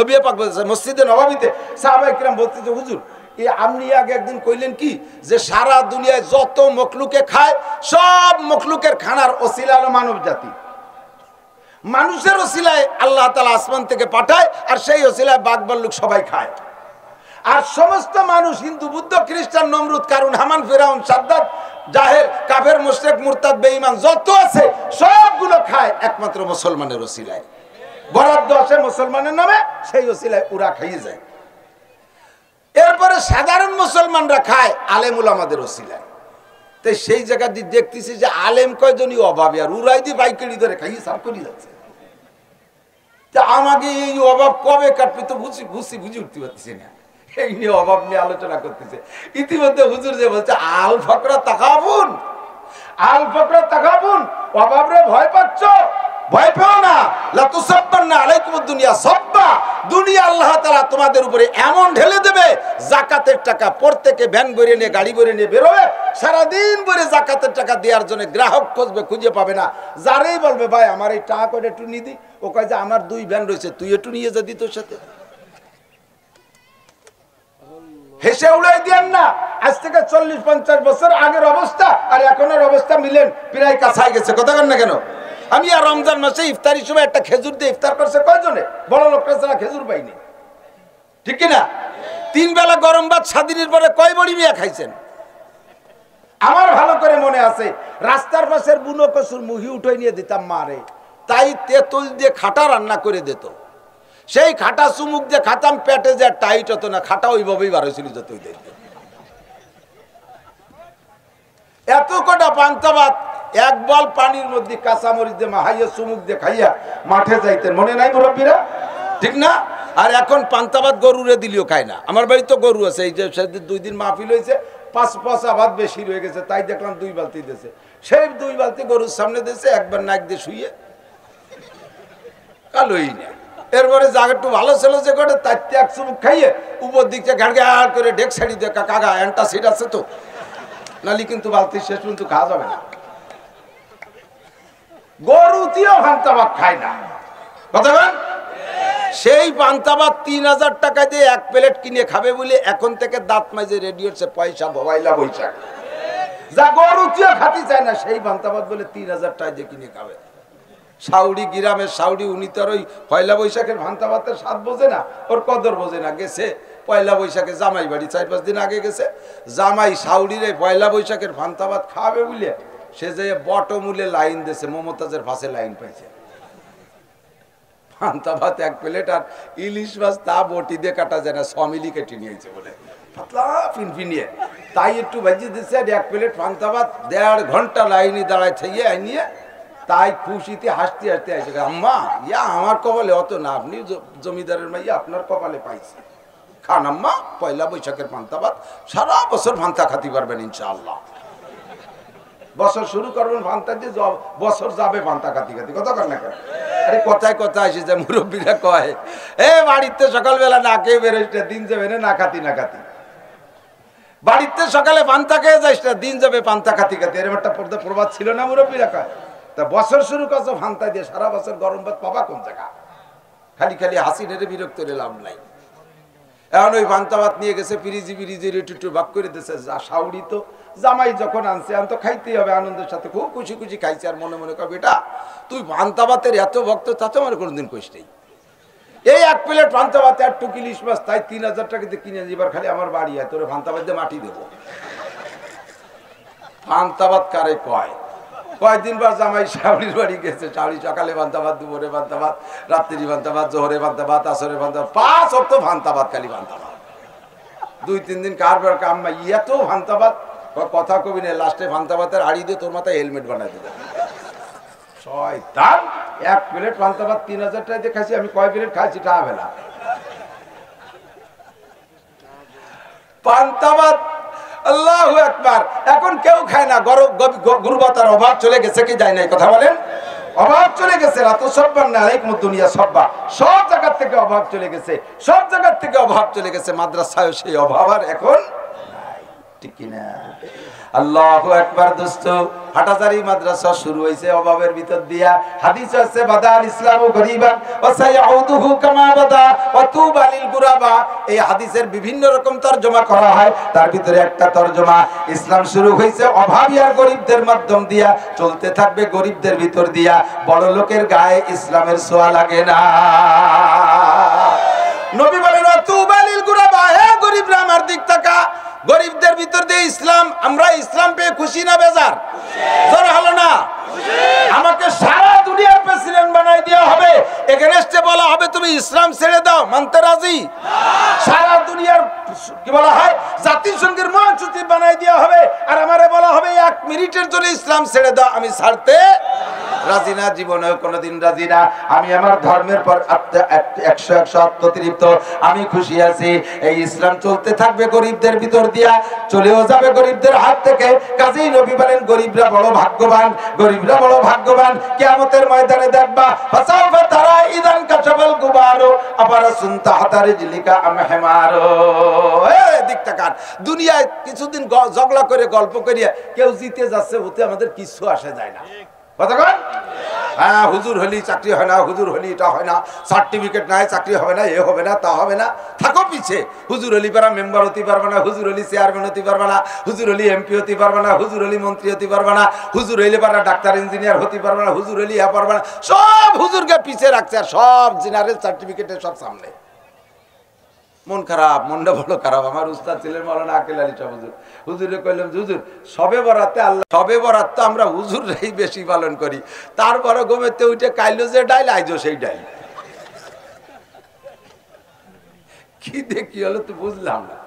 নবী পাক বলেছেন মসজিদে নববীতে সাহাবায়ে কিরাম বলতেছে হুজুর এই আপনি আগে একদিন কইলেন কি যে সারা দুনিয়ায় যত মখলুকে খায় সব মখলুকের খানার ওসিলা হলো মানব জাতি। মানুষের ওসিলায় আল্লাহ তাআলা আসমান থেকে পাঠায় আর সেই ওসিলায় বাঘ ভাল্লুক সবাই খায়। আর সমস্ত মানুষ হিন্দু বৌদ্ধ খ্রিস্টান নমরুদ কারুন হামান ফিরাউন সাদ্দাত জাহেল কাফের মুশরিক মুরতাদ বেঈমান যত আছে সবগুলো খায় একমাত্র মুসলমানের ওসিলায়। বরাদ্দ আছে মুসলমানের নামে, সেই ওসিলায় ওরা খাইয়ে যায়। এরপরে সাধারণ মুসলমানরা খায় আলেম উলামাদের ওসিলায়। তাই সেই জায়গা দিয়ে দেখতেছি যে আলেম কয়জনই অভাবী আর উড়াই দিয়ে বাইকেড়ি ধরে খাইয়ে সাফ করে যাচ্ছে। তা আমাকে এই অভাব কবে কাটবে তো বুঝি উঠতে পারতেছি না। এই নিয়ে অভাব নিয়ে আলোচনা করতেছে। ইতিমধ্যে হুজুর যে বলছে আল ফকরা তাকাবুন, আল ফকরা তাকাবুন, অভাবরে ভয় পাচ্ছ, ভয় পেও না। লা তুসাব্বান্না আলাইকুমুদ দুনিয়া সাব্বা, দুনিয়া আল্লাহ তাআলা তোমাদের উপরে এমন ঢেলে দেবে যাকাতের টাকা প্রত্যেকে ভ্যান ভরে নিয়ে গাড়ি ভরে নিয়ে বেরোবে, সারা দিন ভরে যাকাতের টাকা দেওয়ার জন্য গ্রাহক খুঁজবে, খুঁজে পাবে না। যারেই বলবে ভাই আমার এই টাকা করে একটু নিয়ে দি, ও কয় যে আমার 2 ভ্যান রয়েছে তুই একটু নিয়ে যা দি তোর সাথে। হেসে উড়াই দেন না। আজ থেকে 40-50 বছর আগের অবস্থা আর এখনের অবস্থা মিলেন প্রায় কাছাই গেছে। কথা কন না কেন? আমি আর রমজান মাসে ইফতারির সময় একটা খেজুর দিয়ে ইফতার করছে কয়জনে? বড় লোকটা ছাড়া খেজুর পাইনি, ঠিক কিনা? 3 বেলা গরম ভাত স্বাধীনের পরে কয় বড়ি মিয়া খাইছেন? আমার ভালো করে মনে আছে রাস্তার পাশের বুনো কচুর মুহি উঠে নিয়ে দিতাম মারে, তাই তেঁতুল দিয়ে খাটা রান্না করে দিত। সেই খাটা চুমুক দিয়ে খাতাম, পেটে যে টাইট হতো না, খাটা ওইভাবেই বার হয়েছিল যত এত কটা পান্তা ভাত এক বল পানির মধ্যে কাঁচামরিচ দিয়ে মাহাইয়া চুমুক দিয়ে খাইয়া মাঠে যাইতেন, মনে নাই মুরব্বীরা? ঠিক না? আর এখন পান্তা ভাত গরুরে দিলেও খায় না। আমার বাড়ি তো গরু আছে, এই যে সেদিন 2 দিন মাহফিল হয়েছে, 5 পচা ভাত বেশি রয়ে গেছে, তাই দেখলাম 2 বালতি দিয়েছে। সেই 2 বালতি গরুর সামনে দিয়েছে, একবার নাক দিয়ে শুয়ে কালোই না। এরপরে জায়গা একটু ভালো ছিল যে করে তার এক চুমুক খাইয়ে উপর দিকটা ঘাড় করে ডেক ছাড়ি দিয়ে কাকা এনটা সিট আছে তো, নালি কিন্তু বালতি শেষ পর্যন্ত খাওয়া যাবে না। গরুতিও পান্তা ভাত খায় না। কথা বলেন? সেই পান্তা ভাত 3000 টাকা দিয়ে 1 প্লেট কিনে খাবে বলে এখন থেকে দাঁত মাঝে রেডি হচ্ছে পয়সা ভবাইলা বৈশাখ। যা গরুতিও খাতি চায় না সেই পান্তা ভাত বলে 3000 টাকা দিয়ে কিনে খাবে। সাউরি গ্রামের সাউরি, উনি তো আর ওই পয়লা বৈশাখের পান্তা ভাতের স্বাদ বোঝে না, ওর কদর বোঝে না। গেছে পয়লা বৈশাখে জামাই বাড়ি 4-5 দিন আগে গেছে, জামাই সাউরির পয়লা বৈশাখের পান্তা ভাত খাবে বলে সে যে বটমূলে লাইন দিয়েছে, মমতাজের পাশে লাইন পাইছে। পান্তা ভাত 1 প্লেট আর ইলিশ মাছ তা বটি দিয়ে কাটা যায় না, 6 মিলি কেটে নিয়েছে বলে পাতলা ফিনফিনিয়ে, তাই একটু ভাজি দিচ্ছে। আর 1 প্লেট পান্তা ভাত 1.5 ঘন্টা লাইনে দাঁড়ায় থেকে আনিয়ে তাই খুশিতে হাসতে হাসতে আসে, আম্মা ইয়া আমার কপালে অত না, আপনি জমিদারের মাইয়া আপনার কপালে পাইছে, খান আম্মা পয়লা বৈশাখের পান্তা ভাত, সারা বছর ভান্তা খাতে পারবেন ইনশাআল্লাহ। বছর শুরু করবেন ভান্তা দিয়ে, বছর যাবে ভান্তা খাতি খাতি। কথা কর না কেন? আরে কথায় কথা আসে যে মুরব্বীরা কয় এ বাড়িতে সকালবেলা না খেয়ে বেরোস না, দিন যাবে না খাতি না খাতি। বাড়িতে সকালে পান্তা খেয়ে যাইস না, দিন যাবে পান্তা খাতি খাতি। এরকম একটা প্রবাদ ছিল না মুরব্বীরা কয়? তা বছর শুরু করছো ভান্তা দিয়ে, সারা বছর গরম ভাত পাবা কোন জায়গা? খালি খালি হাসি নেড়ে বিরক্ত লাভ নাই। এখন ওই ভান্তা ভাত নিয়ে গেছে পিরিজি একটু ভাগ করে দিয়েছে। সাউরি তো জামাই যখন আনছে এখন তো খাইতেই হবে, আনন্দের সাথে খুব খুশি খুশি খাইছে। আর মনে মনে কর বেটা তুই ভান্তা ভাতের এত ভক্ত, তা তো আমার কোনোদিন কইস নেই। এই 1 প্লেট ভান্তা ভাত 1 টুক ইলিশ মাছ, তাই 3000 টাকা দিয়ে কিনে এবার খালি আমার বাড়ি হয় তোর ভান্তা ভাত দিয়ে মাটি দেবো। ভান্তা ভাত কারে কয়? কয়েকদিন পর জামাই শাওড়ির বাড়ি গেছে, শাওড়ি সকালে ভান্তা ভাত, দুপুরে ভান্তা ভাত, রাত্রি ভান্তা ভাত, জোহরে ভান্তা ভাত, আসরে ভান্তা ভাত, 5 সপ্তাহ ভান্তা ভাত, খালি ভান্তা ভাত। 2-3 দিন কারবার কাম্মা এত ভান্তা ভাত, কথা কবি না, লাস্টে ভান্তা ভাতের হাড়ি দিয়ে তোর মাথায় হেলমেট বানাই দেবে। শয়তান! 1 প্লেট ভান্তা ভাত 3000 টাকা দিয়ে খাইছি, আমি কয় প্লেট খাইছি টা বেলা পান্তা ভাত। আল্লাহু আকবার! এখন কেউ খায় না, গুরুবতার অভাব চলে গেছে কি যায় নাই? কথা বলেন, অভাব চলে গেছে। রাত সব্বান না আলাইকুমুদ দুনিয়া সব্বা, সব জায়গার থেকে অভাব চলে গেছে, সব জায়গার থেকে অভাব চলে গেছে। মাদ্রাসায় সেই অভাব আর এখন নাই, ঠিক কিনা? আল্লাহু আকবার। দোস্ত, হাটাজারি মাদ্রাসা শুরু হইছে অভাবের ভিতর দিয়া। হাদিস আছে বাদাল ইসলামু গরিবান ওয়া সায়াউদুহু কামা বাদা ওয়া তুবা লিল গুরাবা। এই হাদিসের বিভিন্ন রকম তরজমা করা হয়, তার ভিতরে একটা তরজমা, ইসলাম শুরু হইছে অভাবী আর গরিবদের মাধ্যম দিয়া, চলতে থাকবে গরিবদের ভিতর দিয়া। বড় লোকের গায়ে ইসলামের ছোঁয়া লাগে না। নবী বলেন ওয়া তুবা লিল গুরাবা, হে গরিবরা আমার দিক তাকা। গরিবদের ভিতর দিয়ে ইসলাম, আমরা ইসলাম পেয়ে খুশি না বেজার? জোরে হলো না? আমাকে সারা দুনিয়ার প্রেসিডেন্ট বানাই দেওয়া হবে, এগেনস্টে বলা হবে তুমি ইসলাম ছেড়ে দাও, মানতে রাজি? সারা দুনিয়ার কি বলা হয় জাতিসংঘের মহাসচিব বানাই দেওয়া হবে, আর আমারে বলা হবে 1 মিনিটের জন্য ইসলাম ছেড়ে দাও, আমি ছাড়তে রাজি না, জীবনেও কোনোদিন রাজি না। আমি আমার ধর্মের পর 100 আত্মতৃপ্ত, আমি খুশি আছি। এই ইসলাম চলতে থাকবে গরিবদের ভিতর দিয়া, চলেও যাবে গরিবদের হাত থেকে। কাজেই নবী বলেন গরিবরা বড় ভাগ্যবান, গরিবরা বড় ভাগ্যবান। কিয়ামতের ময়দানে দেখবা ফাসাফা তারা ইদান কাশাবাল গুবারু আবারা সুনতা হাতারিজলিকা আমহামারু। এই দিক তাকান, দুনিয়ায় কিছুদিন ঝগড়া করে গল্প করিয়া কেউ জিতে যাচ্ছে, হতে আমাদের কিছু আসে যায় না। কতক্ষণ? হ্যাঁ, হুজুর হলি চাকরি হয় না, হুজুর হলি এটা হয় না, সার্টিফিকেট নাই চাকরি হবে না, এ হবে না, তা হবে না, থাকো পিছে। হুজুর হলি পারা মেম্বার হতে পারবে না, হুজুর হলি চেয়ারম্যান হতে পারবে না, হুজুর হলি এমপি হতে পারবে না, হুজুর হলি মন্ত্রী হতে পারবে না, হুজুর হইলে পারা ডাক্তার ইঞ্জিনিয়ার হতে পারবে না, হুজুর হলি ইয়া পারবে না। সব হুজুরকে পিছে রাখছে, আর সব জেনারেল সার্টিফিকেটে সব সামনে। মন খারাপ, মনটা বড় খারাপ। আমার উস্তাদ ছিলেন মাওলানা আকিল আলী শাহ হুজুর। হুজুরে কইলাম হুজুর সবে বরাতে আল্লাহ, সবে বরাত তো আমরা হুজুররাই বেশি পালন করি, তারপরে ঘুমেতে উঠে কাইলো যে ডাইল আইজো সেই ডাইল। কি দেখি হলো তো বুঝলাম না।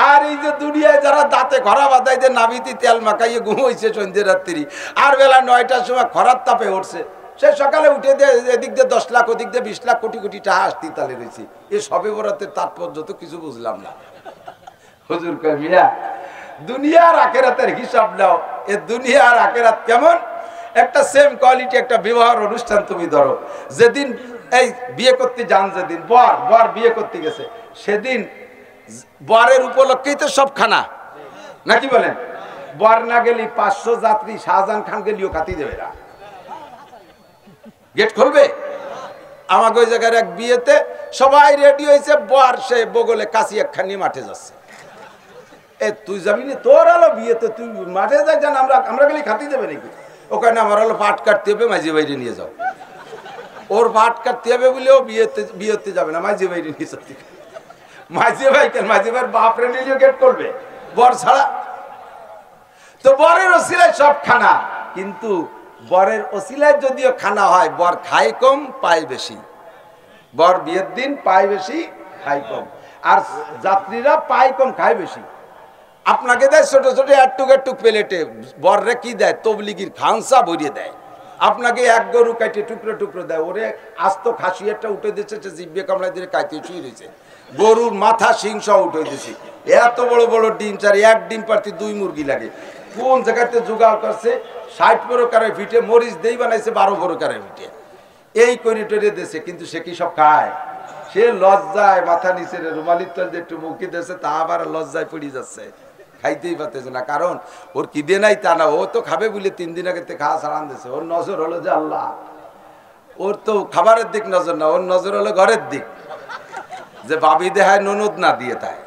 আর এই যে দুনিয়ায় যারা দাঁতে খরা বাঁধাই যে নাভিতে তেল মাখাইয়ে ঘুমাইছে সন্ধ্যে রাত্রি, আর বেলা 9টার সময় খরার তাপে উঠছে, সে সকালে উঠে দিয়ে এদিক দিয়ে 10 লাখ, ওদিক দিয়ে 20 লাখ, কোটি কোটি টাকা আসতি তালে রয়েছে। এ সবে বরাতের তাৎপর্য তো কিছু বুঝলাম না। হুজুর কয় মিয়া দুনিয়ার আখেরাতের হিসাব নাও, এ দুনিয়ার আখেরাত কেমন? একটা সেম কোয়ালিটি একটা বিবাহের অনুষ্ঠান তুমি ধরো। যেদিন এই বিয়ে করতে যান, যেদিন বর বিয়ে করতে গেছে, সেদিন বরের উপলক্ষেই তো সব খানা, নাকি বলেন? বর না গেলি 500 যাত্রী শাহজাহান খান গেলিও খাতি দেবে না, গেট খুলবে। আমাকে ওই জায়গার এক বিয়েতে সবাই রেডি হয়েছে, বর সে বগলে কাশি একখানি মাঠে যাচ্ছে। এ তুই যাবি না? তোর হলো বিয়েতে তুই মাঠে যাই, জান আমরা গেলে খাতি দেবে নাকি? ওখানে আমার হলো পাট কাটতে হবে, মাঝি বাইরে নিয়ে যাও। ওর পাট কাটতে হবে বলে ও বিয়েতে যাবে না, মাঝি বাইরে নিয়ে যাচ্ছে। মাঝি ভাই কেন? মাঝি ভাইয়ের বাপরে নিলেও গেট করবে বর ছাড়া। তো বরের ওসিলায় সব খানা, কিন্তু বরের ওসিলায় যদিও খানা হয়, বর খায় কম পায় বেশি। বর বিয়ের দিন পায় বেশি, খায় কম, আর যাত্রীরা পায় কম খায় বেশি। আপনাকে দেয় ছোট ছোট একটুক প্লেটে, বররে কি দেয়? তবলিগির খানসা ভরিয়ে দেয়। আপনাকে এক গরু কাটে টুকরো টুকরো দেয়, ওরে আস্ত খাসি একটা উঠে দিচ্ছে, জিভে কামড়ায় দিয়ে কাইতে শুয়ে রয়েছে, গরুর মাথা সিংস উঠে দিয়েছে। এত বড় বড় ডিম, চার এক ডিম পারতে 2 মুরগি লাগে। কোন জায়গাতে জোগাড় করছে? 60 প্রকারের পিঠে, মরিচ দেই বানাইছে 12 প্রকারের পিঠে, এই করে টরে দিয়েছে। কিন্তু সে কি সব খায়? সে লজ্জায় মাথা নিচে রুমালির তল দিয়ে একটু মুখি দিয়েছে, তা আবার লজ্জায় পড়ে যাচ্ছে, খাইতেই পারতেছে না। কারণ ওর কি দে নাই তা না, ও তো খাবে বলে 3 দিন আগে খাওয়া ছাড়ান দিয়েছে। ওর নজর হলো যে আল্লাহ, ওর তো খাবারের দিক নজর না, ওর নজর হলো ঘরের দিক, যে বাবি দেখায় ননদ না দিয়ে তাই।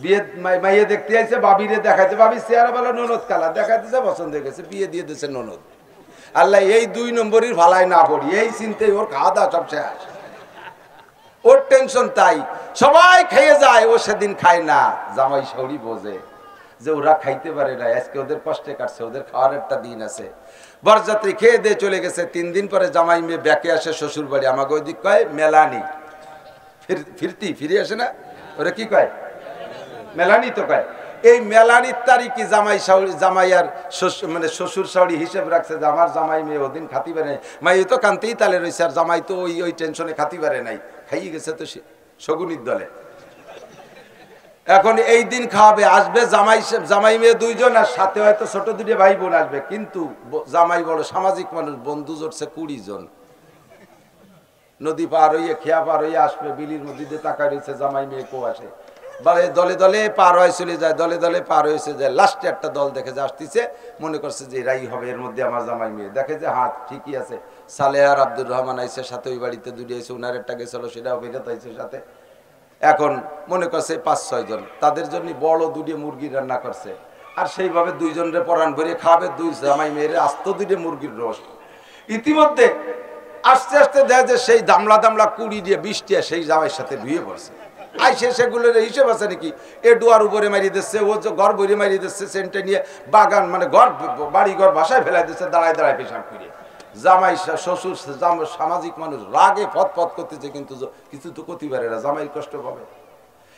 বিয়ে মাইয়ে দেখতে আইছে, বাবিরে দেখাইছে, বাবি চেহারা বলে ননদ কালা দেখাইতেছে, পছন্দ হয়ে গেছে, বিয়ে দিয়ে দিয়েছে ননদ। আল্লাহ এই 2 নম্বরের ভালাই না পড়ি, এই চিন্তায় ওর খাওয়া দাওয়া সব শেষ, ওর টেনশন। তাই সবাই খেয়ে যায়, ও সেদিন খায় না। জামাই শাশুড়ি বোঝে যে ওরা খাইতে পারে না, আজকে ওদের কষ্টে কাটছে, ওদের খাওয়ার একটা দিন আছে। বরযাত্রী খেয়ে দিয়ে চলে গেছে। 3 দিন পরে জামাই মেয়ে ব্যাকে আসে শ্বশুর বাড়ি। আমাকে ওই দিক কয় মেলানি, ফিরে আসে না, ওরা কি কয়? মেলানি তো কয়। এই মেলানির তারিখে জামাই আর মানে শ্বশুর শাশুড়ি হিসেব রাখছে যে আমার জামাই মেয়ে ওদিন খাতি পারে নাই। মাই তো কানতেই তালে রয়েছে, আর জামাই তো ওই টেনশনে খাতি পারে নাই, খাইয়ে গেছে তো শগুনির দলে। এখন এই দিন খাওয়াবে, আসবে জামাই মেয়ে 2 জন, আর সাথে হয়তো ছোট 2 ভাই বোন আসবে। কিন্তু জামাই বড় সামাজিক মানুষ, বন্ধু জোটছে 20 জন। নদী পার হইয়ে খেয়া পার হইয়ে আসবে, বিলির মধ্যে দিয়ে তাকায় রয়েছে, জামাই মেয়ে কো আসে। দলে দলে পার হয়ে চলে যায়, দলে দলে পার হয়েছে যায়। লাস্টে একটা দল দেখে যে আসতেছে, মনে করছে যে এরাই হবে, এর মধ্যে আমার জামাই মেয়ে। দেখে যে হাত ঠিকই আছে। সালেহ আর আব্দুর রহমান আইসে সাথে, ওই বাড়িতে দুটি আইসে, ওনার একটা গেছিল, সেটাও ফেরত আইসে সাথে। এখন মনে করছে 5-6 জন, তাদের জন্য বড় দুটি মুরগি রান্না করছে। আর সেইভাবে 2 জনের পরাণ ভরিয়ে খাবে, 2 জামাই মেয়ের আস্ত 2টি মুরগির রোস্ট। ইতিমধ্যে আস্তে আস্তে দেয় যে সেই দামলা দামলা 20 দিয়ে 20 টিয়া সেই জামাইয়ের সাথে ধুয়ে পড়ছে। আইসে সেগুলোর হিসেব আছে নাকি, এ ডুয়ার উপরে মারিয়ে দিচ্ছে, ও যে ঘর বইরে মারিয়ে দিচ্ছে, সেন্টে নিয়ে বাগান মানে ঘর বাড়ি ঘর বাসায় ফেলাই দিচ্ছে, দাঁড়ায় দাঁড়ায় পেশাব করে। জামাই শ্বশুর সামাজিক মানুষ রাগে ফত করতেছে, কিন্তু কিছু তো করতে পারে না, জামাই কষ্ট পাবে।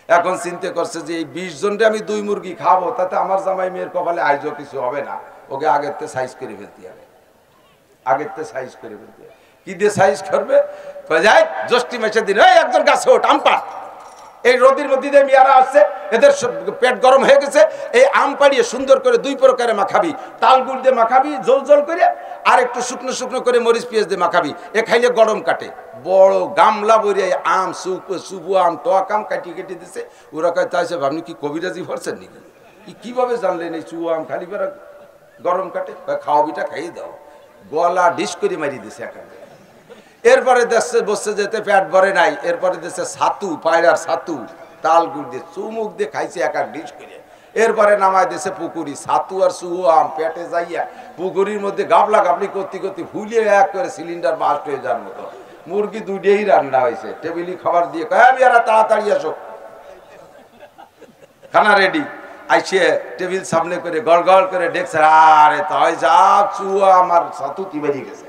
এখন চিন্তা করছে যে এই 20 জনরে আমি 2 মুরগি খাবো, তাতে আমার জামাই মেয়ের কপালে আইজও কিছু হবে না, ওকে আগের তে সাইজ করে ফেলতে হবে, আগের তে সাইজ করে ফেলতে হবে। কি দিয়ে সাইজ করবে? যায় জ্যৈষ্ঠী মাসের দিন, এই একজন গাছে ওঠ, আম পাড়। এই রোদের মধ্যে দিয়ে মেয়ারা আসছে, এদের পেট গরম হয়ে গেছে, এই আম পাড়িয়ে সুন্দর করে 2 প্রকারে মাখাবি, তাল গুড় দিয়ে মাখাবি জল জল করে, আর একটু শুকনো শুকনো করে মরিচ পেঁয়াজ দিয়ে মাখাবি, এ খাইলে গরম কাটে। বড় গামলা বইরে আম সুবু আম টক আম কাটিয়ে কেটে দিছে। ওরা কাছে চাইছে, আপনি কি কবিরাজি ভরছেন নাকি? কিভাবে জানলেন এই চুয়া আম খালি বেড়া গরম কাটে? খাওয়াবিটা খাইয়ে দাও। গলা ডিস করে মারিয়ে দিছে এখানে। এরপরে দেশে বসে যেতে পেট ভরে নাই, এরপরে দেশে ছাতু, পায়রার ছাতু তাল গুড় দিয়ে চুমুক দিয়ে খাইছে এক ডিশ করে। এরপরে নামায় দেশে পুকুরি, ছাতু আর চুয়ো আম পেটে যাইয়া পুকুরির মধ্যে গাবলা গাবলি করতে করতে ফুলিয়ে এক করে সিলিন্ডার বাস্ট হয়ে যাওয়ার মতো। মুরগি 2টিই রান্না হয়েছে, টেবিলি খাবার দিয়ে আমি আর তাড়াতাড়ি আসো, খানা রেডি। আইসে টেবিল সামনে করে গড় গড় করে দেখছে, আরে তাই যা চুয়ো আমার ছাতু কি বেরিয়ে গেছে।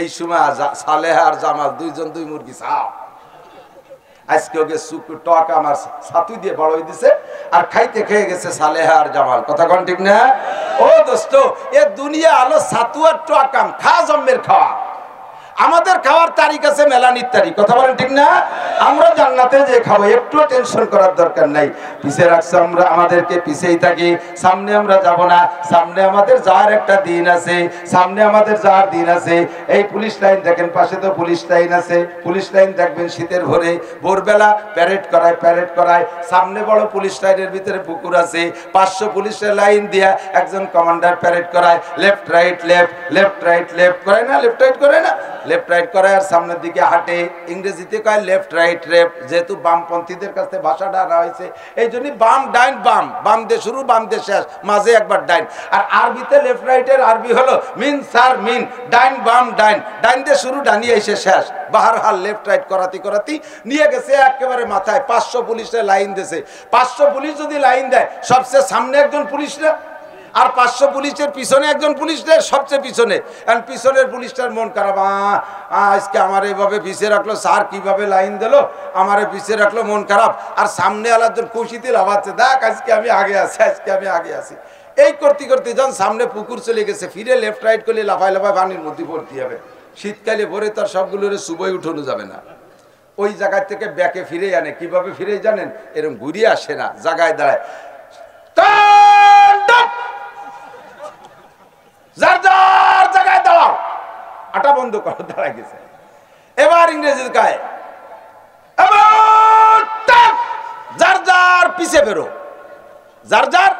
এই সময় সালেহ আর জামাল 2 জন 2 মুরগি সাপ। আজকে ওকে টক আমার ছাতু দিয়ে বড় হয়ে দিছে, আর খাইতে খেয়ে গেছে সালেহ আর জামাল। কথা কোন ঠিক না? ও দোস্ত, এ দুনিয়া আলো ছাতু আর টক আম, খা জম্মের খাওয়া। আমাদের খাওয়ার তারিখ আছে মেলানির তারিখ। কথা বলেন ঠিক না? আমরা জান্নাতে যে খাবো, একটু টেনশন করার দরকার নাই। পিছে রাখছে আমরা, আমাদেরকে পিছেই থাকি, সামনে আমরা যাব না। সামনে আমাদের যাওয়ার একটা দিন আছে, সামনে আমাদের যাওয়ার দিন আছে। এই পুলিশ লাইন দেখেন, পাশে তো পুলিশ লাইন আছে। পুলিশ লাইন দেখবেন শীতের ভোরবেলা প্যারেড করায়। সামনে বড় পুলিশ লাইনের ভিতরে পুকুর আছে, 500 পুলিশের লাইন দিয়া একজন কমান্ডার প্যারেড করায়। Left right left, left right left করে না, লেফট রাইট করে না, লেফট রাইট করে। আর সামনের দিকে হাঁটে, ইংরেজিতে কয় লেফট রাইট লেফট, যেহেতু বামপন্থীদের কাছে ভাষাটা আনা হয়েছে, এই জন্য বাম ডাইন বাম, বাম দিয়ে শুরু বাম দিয়ে শেষ, মাঝে একবার ডাইন। আর আরবিতে লেফট রাইটের আরবি হলো মিন সার মিন, ডাইন বাম ডাইন, ডাইন দিয়ে শুরু ডানি এসে শেষ। বাহারহাল লেফট রাইট করাতি নিয়ে গেছে একেবারে মাথায়। 500 পুলিশের লাইন দিয়েছে। 500 পুলিশ যদি লাইন দেয়, সবচেয়ে সামনে একজন পুলিশ না, আর 500 পুলিশের পিছনে একজন পুলিশ নেই, সবচেয়ে পিছনে। কারণ পিছনের পুলিশটার মন খারাপ, আজকে আমার এইভাবে পিছিয়ে রাখলো, স্যার কিভাবে লাইন দিল, আমারে পিছিয়ে রাখলো, মন খারাপ। আর সামনে আলাদা খুশিতে লাভাচ্ছে, দেখ আজকে আমি আগে আছি, আজকে আমি আগে আছি। এই করতে করতে যখন সামনে পুকুর চলে গেছে, ফিরে লেফট রাইট করলে লাফায় লাফায় পানির মধ্যে পড়তে হবে। শীতকালে ভরে তার সবগুলোরে সুবই উঠানো যাবে না, ওই জায়গায় থেকে ব্যাকে ফিরে আনে। কিভাবে ফিরে জানেন? এরকম ঘুরিয়ে আসে না, জায়গায় দাঁড়ায়, যার যার জায়গায় দাঁড়াও, আটা বন্ধ করো, দাঁড়ায় গেছে। এবার ইংরেজি গায়ে যার যার পিছে বেরো, যার যার,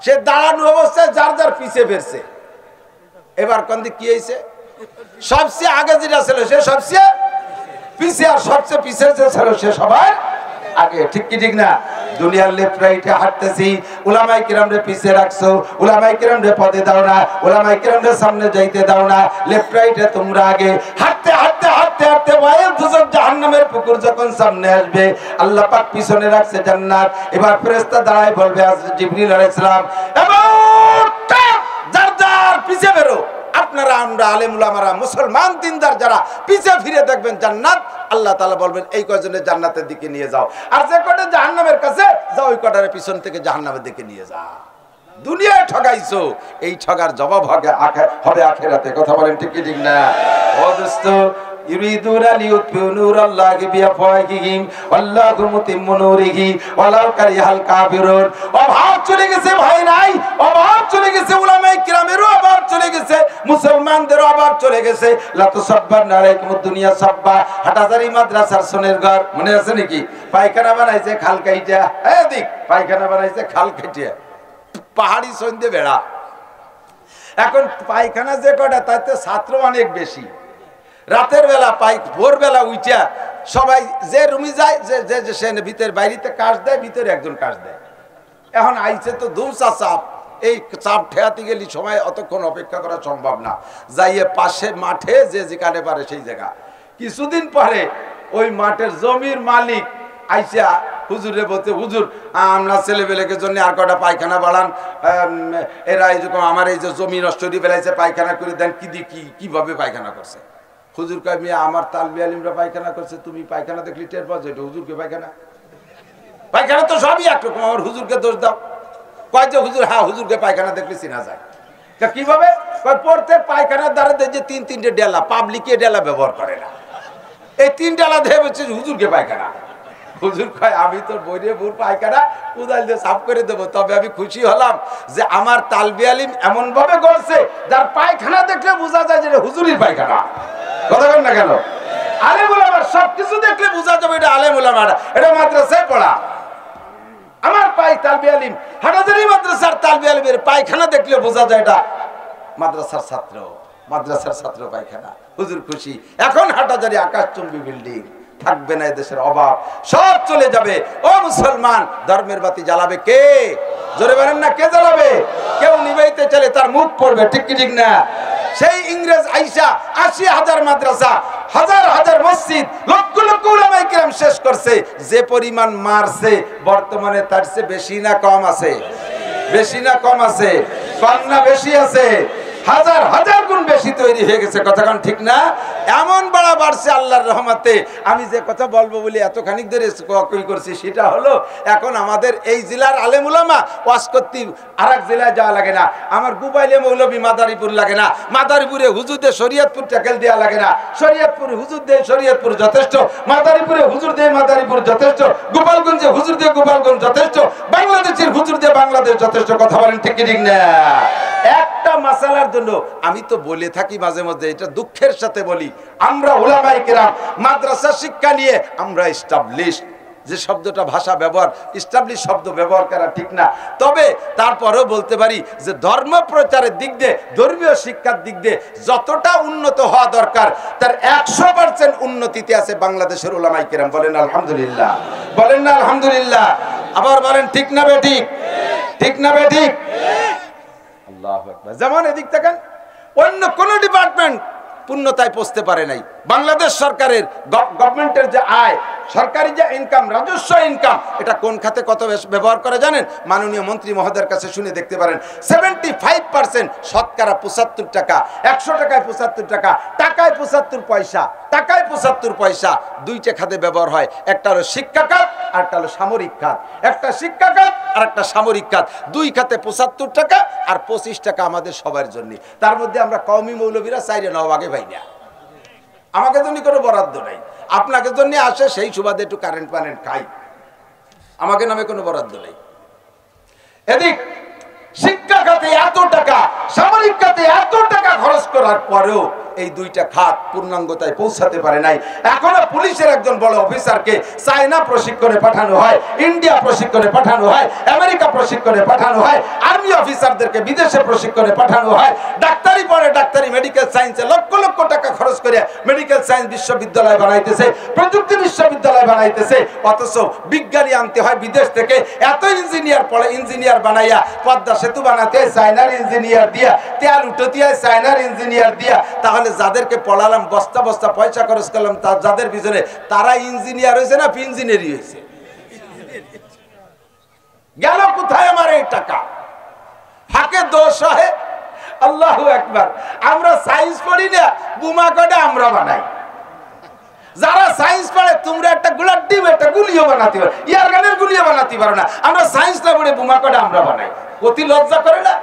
সে দাঁড়ানো অবস্থায় যার যার পিছে বেরছে। এবার কোন দিক কি হয়েছে? সবচেয়ে আগে যেটা ছিল সে সবচেয়ে পিছে, আর সবচেয়ে পিছে যে ছিল সে সবার আগে। ঠিক কি ঠিক না? দুনিয়ার লেফট রাইটে হাঁটতেছি, উলামায়ে কিরামরে পিছে রাখছো, উলামায়ে কিরামরে পথে দাও না, উলামায়ে কিরামরে সামনে যাইতে দাও না, লেফট রাইটে তোমরা আগে। হাঁটতে হাঁটতে হাঁটতে হাঁটতে ওয়াইল দুজক জাহান্নামের পুকুর যখন সামনে আসবে, আল্লাহ পাক পিছনে রাখছে জান্নাত। এবার ফেরেশতা দাঁড়ায় বলবে, জিবরিল আলাইহিস সালাম, যার যার পিছে বেরো। আপনারা, আমরা আলেম উলামারা, মুসলমান দিনদার যারা, পিছে ফিরে দেখবেন জান্নাত। আল্লাহ তাআলা বলবেন এই কয়জনের জান্নাতের দিকে নিয়ে যাও, আর যে কয়টা জাহান্নামের কাছে যাও, ওই কয়টার পিছন থেকে জাহান্নামের দিকে নিয়ে যাও। দুনিয়ায় ঠগাইছো, এই ঠগার জবাব হবে আখিরাতে। কথা বলেন ঠিক কি ঠিক না? ও দোস্ত, ইউরিদুনা লিউতফিউ নূরাল্লাহি বিআফওয়াহিহিম আল্লাহু মুতিম্মু নূরিহি ওয়ালাউ কারিহাল কাফিরুন। অভাব চলে গেছে, ভাই নাই, অভাব চলে গেছে, উলামায়ে কিরামেরও অভাব চলে গেছে, মুসলমানদেরও অভাব চলে গেছে। লা তুসাব্বানা আলাইকুমুদ দুনিয়া সাব্বা। হাটাজারি মাদ্রাসার সোনের ঘর মনে আছে নাকি? পায়খানা বানাইছে খাল কাইটা, এদিক পায়খানা বানাইছে খাল কাইটা, পাহাড়ি সন্ধে বেড়া। এখন পায়খানা যে কটা তাতে ছাত্র অনেক বেশি। রাতের বেলা ভোরবেলা উইটা সবাই যে রুমে যায়, যে সে ভিতরে বাইরেতে কাজ দেয়, ভিতরে একজন কাজ দেয়। এখন আইছে তো ধুমসা চাপ, এই চাপ ঠেয়াতে গেলে সময় অতক্ষণ অপেক্ষা করা সম্ভব না। যাইয়ে পাশে মাঠে যে যেখানে পারে সেই জায়গা। কিছুদিন পরে ওই মাঠের জমির মালিক আইসা হুজুরে বলতে, হুজুর আমরা ছেলেবেলের জন্য আর কটা পায়খানা বাড়ান, এরা এইরকম আমার এই যে জমি নষ্ট করে ফেলাইছে, পায়খানা করে দেন। কিভাবে পায়খানা করছে? হুজুর কয়, মিয়া আমার তালবি আলিমরা পায়খানা করছে, তুমি পায়খানা দেখলি টের পাও যে এটা হুজুরকে পায়খানা? পায়খানা তো সবই একরকম, আমার হুজুরকে দোষ দাও। কয় যে হুজুর, হ্যাঁ হুজুরকে পায়খানা দেখলে চেনা যায়। কিভাবে? প্রত্যেক পায়খানার দ্বারা যে তিনটে ডেলা, পাবলিকে ডেলা ব্যবহার করে না, এই 3 ডেলা দেখে বলছে হুজুরকে পায়খানা। হুজুর কয়, আমি তো বইরে বুর পায়খানা কোদাল দিয়ে সাফ করে দেবো, তবে আমি খুশি হলাম যে আমার তালবি আলিম এমন ভাবে করছে যার পায়খানা দেখলে বোঝা যায় যে হুজুরির পায়খানা। কথা বলেন না কেন? আলেম ওলামা সবকিছু দেখলে বোঝা যাবে এটা আলেম ওলামা, এটা মাদ্রাসায় পড়া। আমার তালবি আলিম হাটাজারি মাদ্রাসার তালবি আলিমের পায়খানা দেখলে বোঝা যায় এটা মাদ্রাসার ছাত্র, মাদ্রাসার ছাত্র পায়খানা। হুজুর খুশি। এখন হাটাজারি আকাশচুম্বী বিল্ডিং, থাকবে না এদেশের অভাব, সব চলে যাবে। ও মুসলমান, ধর্মের বাতি জ্বালাবে কে? জোরে বলেন না, কে জ্বালাবে? কেউ নিভাইতে চলে তার মুখ পড়বে, ঠিক কি ঠিক না? সেই ইংরেজ আইসা 80,000 মাদ্রাসা, হাজার হাজার মসজিদ, লক্ষ লক্ষ উলামায়ে কিরাম শেষ করছে। যে পরিমাণ মারছে বর্তমানে তার চেয়ে বেশি না কম আছে? বেশি না কম আছে? কম না বেশি আছে? হাজার হাজার গুণ বেশি তৈরি হয়ে গেছে। কথাখান ঠিক না? এমন বাড়া বাড়ছে আল্লাহর রহমতে। আমি যে কথা বলবো বলে এতখানি ধরে করছি সেটা হলো, এখন আমাদের এই জেলার আলেম উলামা ওয়াজ করতে আরেক জেলায় যাওয়া লাগে না। আমার গুবাইলে মৌলভী মাদারীপুর লাগে না, মাদারীপুরে হুজুরদের শরীয়তপুর ট্যাকেল দেওয়া লাগে না, শরীয়তপুরে হুজুর দিয়ে শরীয়তপুর যথেষ্ট, মাদারীপুরে হুজুর দিয়ে মাদারীপুর যথেষ্ট, গোপালগঞ্জে হুজুর দিয়ে গোপালগঞ্জ যথেষ্ট, বাংলাদেশের হুজুর দিয়ে বাংলাদেশ যথেষ্ট। কথা বলেন ঠিক ঠিক না? একটা মাসালার জন্য আমি তো বলে থাকি মাঝে মাঝে, এটা দুঃখের সাথে বলি, আমরা উলামায়ে কেরাম মাদ্রাসা শিক্ষা নিয়ে আমরা এস্টাবলিশ, যে শব্দটা ভাষা ব্যবহার, এস্টাবলিশ শব্দ ব্যবহার করা ঠিক না, তবে তারপরেও বলতে পারি যে ধর্ম প্রচারের দিক দিয়ে, ধর্মীয় শিক্ষার দিক দিয়ে যতটা উন্নত হওয়া দরকার তার 100% উন্নতিতে আছে বাংলাদেশের উলামায়ে কেরাম। বলেন আলহামদুলিল্লাহ, বলেন না আলহামদুলিল্লাহ? আবার বলেন ঠিক না বেঠিক? ঠিক না বেঠিক? আল্লাহু আকবার। যেমন এদিক থেকে অন্য কোন ডিপার্টমেন্ট পূর্ণতায় পৌঁছতে পারে নাই। বাংলাদেশ সরকারের গভর্নমেন্টের যে আয়, সরকারি যে ইনকাম, রাজস্ব ইনকাম, এটা কোন খাতে কত ব্যবহার করে জানেন? মাননীয় মন্ত্রী মহোদয়ের কাছে শুনে দেখতে পারেন। 75% শতকরা 75 টাকা, 100 টাকায় 75 টাকা, টাকায় 75 পয়সা, টাকায় 75 পয়সা দুইটা খাতে ব্যবহার হয়। একটা হলো শিক্ষা খাত আর একটা হলো সামরিক খাত। একটা শিক্ষা খাত আর একটা সামরিক খাত, দুই খাতে 75 টাকা আর 25 টাকা আমাদের সবার জন্য। তার মধ্যে আমরা কওমি মৌলবীরা 4 ভাগে পাই না। আমাকে জন্য কোনো বরাদ্দ নাই, আপনাকে জন্য আসে, সেই সুবাদে একটু কারেন্ট পারেন্ট খাই, আমাকে নামে কোনো বরাদ্দ নেই। এদিক শিক্ষা খাতে এত টাকা, সামরিক খাতে এত টাকা খরচ করার পরেও এই দুইটা খাত পূর্ণাঙ্গতায় পৌঁছাতে পারে নাই। এখনো পুলিশের একজন বড় অফিসারকে চায়না প্রশিক্ষণে পাঠানো হয়, ইন্ডিয়া প্রশিক্ষণে পাঠানো হয়, আমেরিকা প্রশিক্ষণে পাঠানো হয়, আর্মি অফিসারদেরকে বিদেশে প্রশিক্ষণে পাঠানো হয়। ডাক্তারি পড়ে, ডাক্তারি মেডিকেল সায়েন্সে লক্ষ লক্ষ টাকা খরচ করে মেডিকেল সায়েন্স বিশ্ববিদ্যালয় বানাইতেছে, প্রযুক্তি বিশ্ববিদ্যালয় বানাইতেছে, অথচ বিজ্ঞানী আনতে হয় বিদেশ থেকে। এত ইঞ্জিনিয়ার পড়ে, ইঞ্জিনিয়ার বানাইয়া পদ্মা সেতু বানাতে চায়নার ইঞ্জিনিয়ার দিয়া, তেল উঠতে হয় চায়নার ইঞ্জিনিয়ার দিয়া। তাহলে যাদেরকে পড়ালাম, বস্তা বস্তা পয়সা খরচ করলাম, যাদের পিছনে, তারা ইঞ্জিনিয়ার হয়েছে না ইঞ্জিনিয়ারি হয়েছে? গেল কোথায় আমার এই টাকা? ফাঁকে দোষ হয়। আল্লাহু আকবার। আমরা সায়েন্স পড়ি না, বোমা কটা আমরা বানাই। যারা সায়েন্স পড়ে, তোমরা একটা গোলার ডিম একটা গুলিও বানাতে পারো, ইয়ারগানের গুলিও বানাতে পারো না। আমরা সায়েন্স না পড়ে বোমা কটা আমরা বানাই। অতি লজ্জা করে না?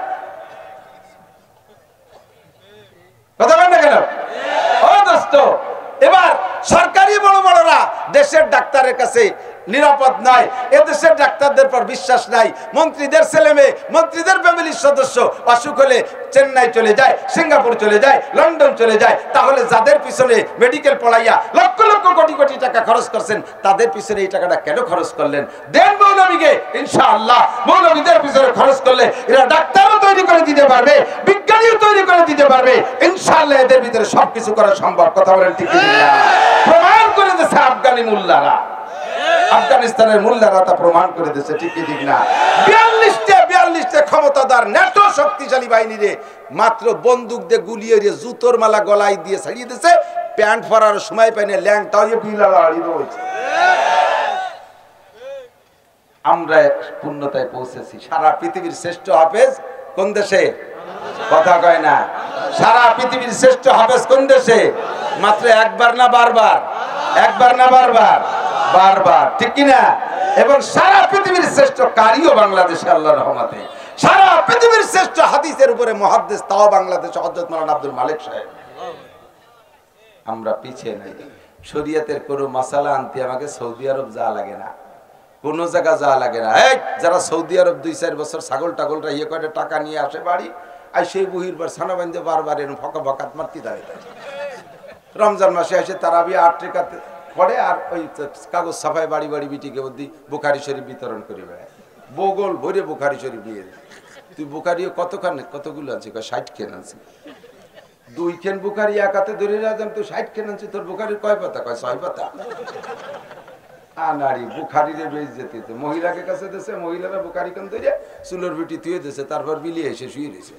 কথা বলেন না কেন? ও দোস্ত, এবার দেশের ডাক্তারের কাছে নিরাপদ নয়, এদেশের ডাক্তারদের পর বিশ্বাস নাই। মন্ত্রীদের ছেলে মেয়ে, মন্ত্রীদের ফ্যামিলির সদস্য অসুখ হলে চেন্নাই চলে যায়, সিঙ্গাপুর চলে যায়, লন্ডন চলে যায়। তাহলে যাদের পিছনে মেডিকেল পড়াইয়া লক্ষ লক্ষ কোটি কোটি টাকা খরচ করছেন, তাদের পিছনে এই টাকাটা কেন খরচ করলেন? দেন মৌলবীকে, ইনশাআল্লাহ মৌলবীদের পিছনে খরচ করলে এরা ডাক্তারও তৈরি করে দিতে পারবে, বিজ্ঞানীও তৈরি করে দিতে পারবে। ইনশাআল্লাহ এদের ভিতরে সবকিছু করা সম্ভব। কথা বলেন ঠিক কি না? প্রমাণ করে দিয়েছে আফগানি মোল্লারা, আফগানিস্তানের মোল্লারা তা প্রমাণ করে দিয়েছে, ঠিক কি ঠিক না? 42টা ক্ষমতাদার ন্যাটো শক্তিশালী বাহিনী রে মাত্র বন্দুক দিয়ে গুলিয়ে দিয়ে জুতোর মালা গলায় দিয়ে ছাড়িয়ে দিয়েছে। প্যান্ট পরার সময় পাইনে ল্যাংটাও হয়েছে। আমরা পূর্ণতায় পৌঁছেছি। সারা পৃথিবীর শ্রেষ্ঠ হাফেজ কোন দেশে? কথা কয় না। সারা পৃথিবীর শ্রেষ্ঠ হাফেজ কোন দেশে? মাত্র একবার না বারবার? একবার না বারবার? বারবার, ঠিক কিনা? এবং সারা পৃথিবীর শ্রেষ্ঠ কারিও বাংলাদেশে, আল্লাহর রহমতে। সারা পৃথিবীর শ্রেষ্ঠ হাদিসের উপরে মুহাদ্দিস তাও বাংলাদেশে হযরত মাওলানা আব্দুল মালিক সাহেব। আমরা পিছিয়ে নাই। শরীয়তের কোনো মাসালা আনতে আমাকে সৌদি আরব যাওয়া লাগে না, কোন জায়গা যাওয়া লাগে না। এই যারা সৌদি আরব 2-4 বছর ছাগল টাগলটা ইয়ে করে টাকা নিয়ে আসে বাড়ি, আর সেই বহির বার ছানা বান্ধে বারবার এরকম ফকা ফকাত মারতে দাঁড়িয়ে থাকে। রমজান মাসে এসে তারাবি 8 টাকাতে পড়ে আর ওই কাগজ ছাপায় বাড়ি বাড়ি বিটিকে বলতে বুখারি শরীফ বিতরণ করে বেড়ায়। বগল ভরে বুখারি শরীফ নিয়ে যায়। তুই বুখারিও কতগুলো আনছি? 60 খেন আনছি। 2 খেন বুখারি একাতে ধরে রাখতাম, তুই 60 খেন আনছি, তোর বুখারির কয় পাতা? 6 পাতা। আনারি বুখারিরে বেশ যেতে মহিলাকে কাছে দিয়েছে, মহিলারা বুখারি কান ধরে চুলোর বিটি তুই দিয়েছে, তারপর বিলিয়ে এসে শুয়ে রয়েছে।